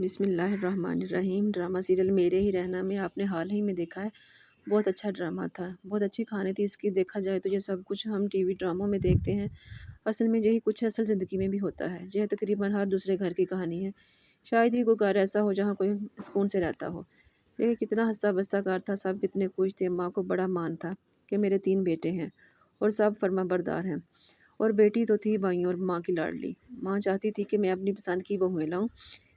بسم اللہ الرحمن الرحیم۔ ڈرامہ سیریل میرے ہی رہنا میں آپ نے حال ہی میں دیکھا ہے۔ بہت اچھا ڈرامہ تھا، بہت اچھی کہانی تھی اس کی۔ دیکھا جائے تو یہ سب کچھ ہم ٹی وی ڈراموں میں دیکھتے ہیں، اصل میں یہی کچھ اصل زندگی میں بھی ہوتا ہے۔ یہ تقریباً ہر دوسرے گھر کی کہانی ہے، شاید ہی کوئی گھر ایسا ہو جہاں کوئی سکون سے رہتا ہو۔ دیکھیں کتنا ہنستا بستا گھر تھا، سب کتنے خوش تھے۔ ماں کو بڑا مان تھا کہ میرے 3 بیٹے ہیں اور سب فرما بردار ہیں، اور بیٹی تو تھی بھائیوں اور ماں کی لاڈلی۔ ماں چاہتی تھی کہ میں اپنی پسند کی بہویں لاؤں،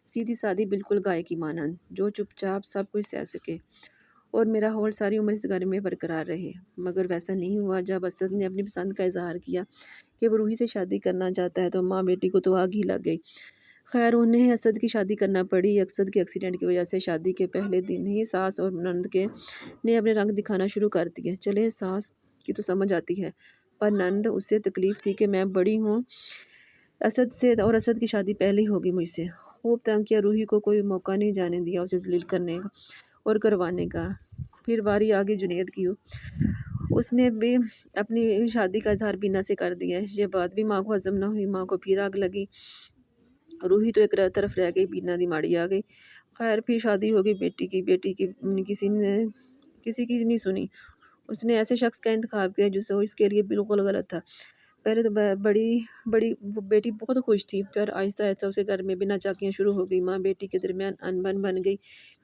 سیدھی سادی، بالکل گائے کی مانند، جو چپ چاپ سب کچھ سہ سکے اور میرا ہول ساری عمر اس گھر میں برقرار رہے۔ مگر ویسا نہیں ہوا۔ جب اسد نے اپنی پسند کا اظہار کیا کہ وہ روحی سے شادی کرنا چاہتا ہے تو ماں بیٹی کو تو آگ ہی لگ گئی۔ خیر انہیں اسد کی شادی کرنا پڑی۔ اسد کے ایکسیڈنٹ کی وجہ سے شادی کے پہلے دن ہی ساس اور نند کے نے اپنے رنگ دکھانا شروع کر دیے۔ چلے ساس کی تو سمجھ آتی ہے، پر نند، اس سے تکلیف تھی کہ میں بڑی ہوں اسد سے اور اسد کی شادی پہلے ہی ہوگی مجھ سے۔ خوب تنگ کیا، روحی کو کوئی موقع نہیں جانے دیا اسے ذلیل کرنے کا اور کروانے کا۔ پھر باری آگئی جنید کی۔ اس نے بھی اپنی شادی کا اظہار بینا سے کر دیا۔ یہ بات بھی ماں کو ہضم نہ ہوئی، ماں کو پھر آگ لگی۔ روحی تو ایک طرف رہ گئی، بینا دی ماڑی آ گئی۔ خیر پھر شادی ہو گئی بیٹی کی کسی کی نہیں سنی۔ اس نے ایسے شخص کا انتخاب کیا جو اس کے لیے بالکل غلط تھا۔ پہلے تو بڑی وہ بیٹی بہت خوش تھی، پھر آہستہ آہستہ اسے گھر میں بنا چاکیاں شروع ہو گئی۔ ماں بیٹی کے درمیان انبن بن گئی،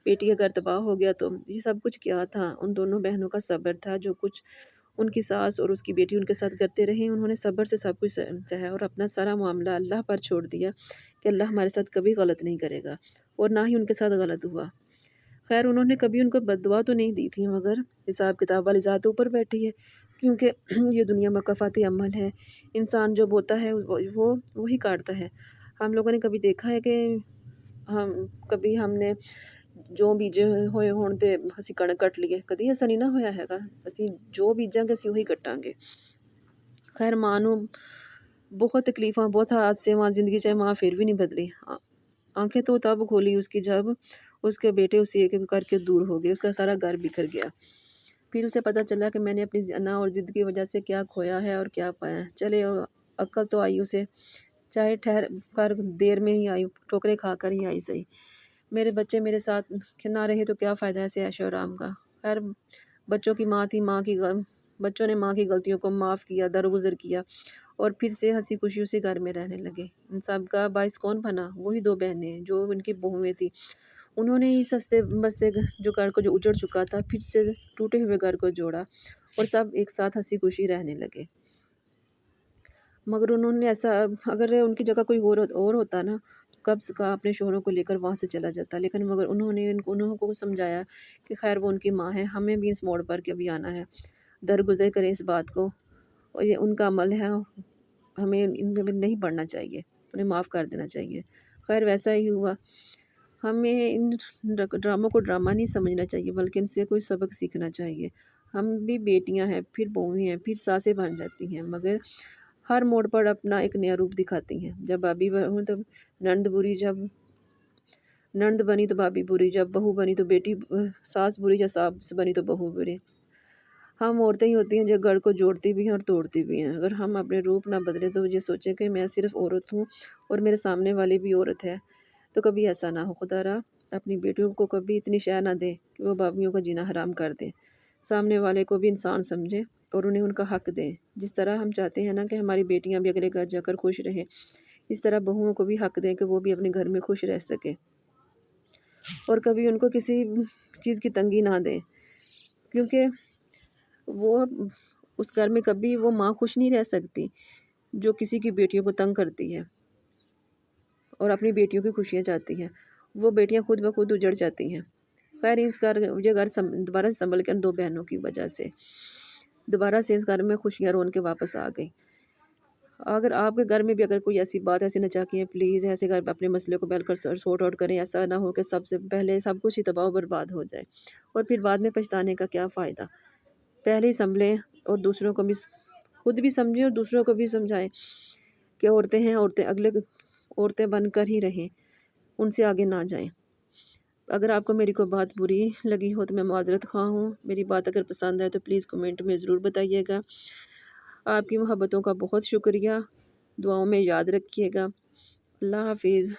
بیٹی کا گھر تباہ ہو گیا۔ تو یہ سب کچھ کیا تھا؟ ان دونوں بہنوں کا صبر تھا۔ جو کچھ ان کی ساس اور اس کی بیٹی ان کے ساتھ کرتے رہے، انہوں نے صبر سے سب کچھ سہا اور اپنا سارا معاملہ اللہ پر چھوڑ دیا کہ اللہ ہمارے ساتھ کبھی غلط نہیں کرے گا، اور نہ ہی ان کے ساتھ غلط ہوا۔ خیر انہوں نے کبھی ان کو بد دعا تو نہیں دی تھی، مگر حساب کتاب والی ذات اوپر بیٹھی ہے، کیونکہ یہ دنیا مکافاتی عمل ہے۔ انسان جو بوتا ہے وہ وہی کاٹتا ہے۔ ہم لوگوں نے کبھی دیکھا ہے کہ ہم نے جو بیجے ہوئے ہون تے اسی کڑک کٹ لیے، کدی ایسا نہیں نہ ہویا ہے گا۔ اسی جو بیجاں گے اسی وہی کٹاں گے۔ خیر ماں نو بہت تکلیفاں، بہت حادثے، ماں زندگی چاہے ماں پھر بھی نہیں بدلی۔ آنکھیں تو تب کھولی اس کی جب اس کے بیٹے اسے ایک ایک کر کے دور ہو گئے، اس کا سارا گھر بکھر گیا۔ پھر اسے پتہ چلا کہ میں نے اپنی انا اور ضد کی وجہ سے کیا کھویا ہے اور کیا پایا ہے۔ چلے عقل تو آئی اسے، چاہے ٹھہر کر دیر میں ہی آئی، ٹھوکریں کھا کر ہی آئی صحیح۔ میرے بچے میرے ساتھ نہ رہے تو کیا فائدہ ایسے عیش و آرام کا۔ خیر بچوں کی ماں تھی، بچوں نے ماں کی غلطیوں کو معاف کیا، درگزر کیا، اور پھر سے ہنسی خوشی اسی گھر میں رہنے لگے۔ ان سب کا باعث کون بنا؟ وہی 2 بہنیں جو ان کی بہویں تھیں۔ انہوں نے اس ہنستے بستے جو گھر کو جو اجڑ چکا تھا، پھر سے ٹوٹے ہوئے گھر کو جوڑا اور سب ایک ساتھ ہنسی خوشی رہنے لگے۔ مگر انہوں نے ایسا، اگر ان کی جگہ کوئی اور ہوتا نا تو کب کا اپنے شوہروں کو لے کر وہاں سے چلا جاتا، لیکن مگر انہوں کو سمجھایا کہ خیر وہ ان کی ماں ہے، ہمیں بھی اس موڑ پر کبھی آنا ہے، درگزر کریں اس بات کو، اور یہ ان کا عمل ہے، ہمیں ان میں نہیں پڑنا چاہیے، انہیں معاف کر دینا چاہیے۔ خیر ویسا ہی ہوا۔ ہمیں ان ڈراموں کو ڈرامہ نہیں سمجھنا چاہیے، بلکہ ان سے کوئی سبق سیکھنا چاہیے۔ ہم بھی بیٹیاں ہیں، پھر بہویں ہیں، پھر ساسیں بن جاتی ہیں، مگر ہر موڑ پر اپنا ایک نیا روپ دکھاتی ہیں۔ جب بھابی ہوں تو نند بری، جب نند بنی تو بھابی بری، جب بہو بنی تو بیٹی ساس بری، جب ساس بنی تو بہو بری۔ ہم عورتیں ہی ہوتی ہیں جو گھر کو جوڑتی بھی ہیں اور توڑتی بھی ہیں۔ اگر ہم اپنے روپ نہ بدلیں تو یہ سوچیں کہ میں صرف عورت ہوں اور میرے سامنے والی بھی عورت ہے، تو کبھی ایسا نہ ہو۔ خدا را اپنی بیٹیوں کو کبھی اتنی شے نہ دے کہ وہ بھابیوں کا جینا حرام کر دیں، سامنے والے کو بھی انسان سمجھیں اور انہیں ان کا حق دیں۔ جس طرح ہم چاہتے ہیں نا کہ ہماری بیٹیاں بھی اگلے گھر جا کر خوش رہیں، اس طرح بہوؤں کو بھی حق دیں کہ وہ بھی اپنے گھر میں خوش رہ سکیں، اور کبھی ان کو کسی چیز کی تنگی نہ دیں، کیونکہ وہ اس گھر میں کبھی وہ ماں خوش نہیں رہ سکتی جو کسی کی بیٹیوں کو تنگ کرتی ہے اور اپنی بیٹیوں کی خوشیاں چاہتی ہے۔ وہ بیٹیاں خود بخود اجڑ جاتی ہیں۔ خیر یہ گھر دوبارہ سے سنبھل کے ان 2 بہنوں کی وجہ سے دوبارہ سے اس گھر میں خوشیاں رون کے واپس آ گئی۔ اگر آپ کے گھر میں بھی اگر کوئی ایسی بات ایسی نہ چاہتی ہے، پلیز ایسے گھر اپنے مسئلے کو بیل کر سورٹ آؤٹ کریں۔ ایسا نہ ہو کہ سب سے پہلے سب کچھ ہی تباہ و برباد ہو جائے، اور پھر بعد میں پچھتانے کا کیا فائدہ۔ پہلے ہی سنبھلیں اور دوسروں کو بھی، خود بھی سمجھیں اور دوسروں کو بھی سمجھائیں کہ عورتیں ہیں، عورتیں بن کر ہی رہیں، ان سے آگے نہ جائیں۔ اگر آپ کو میری کوئی بات بری لگی ہو تو میں معذرت خواہ ہوں۔ میری بات اگر پسند آئے تو پلیز کمنٹ میں ضرور بتائیے گا۔ آپ کی محبتوں کا بہت شکریہ، دعاؤں میں یاد رکھیے گا۔ اللہ حافظ۔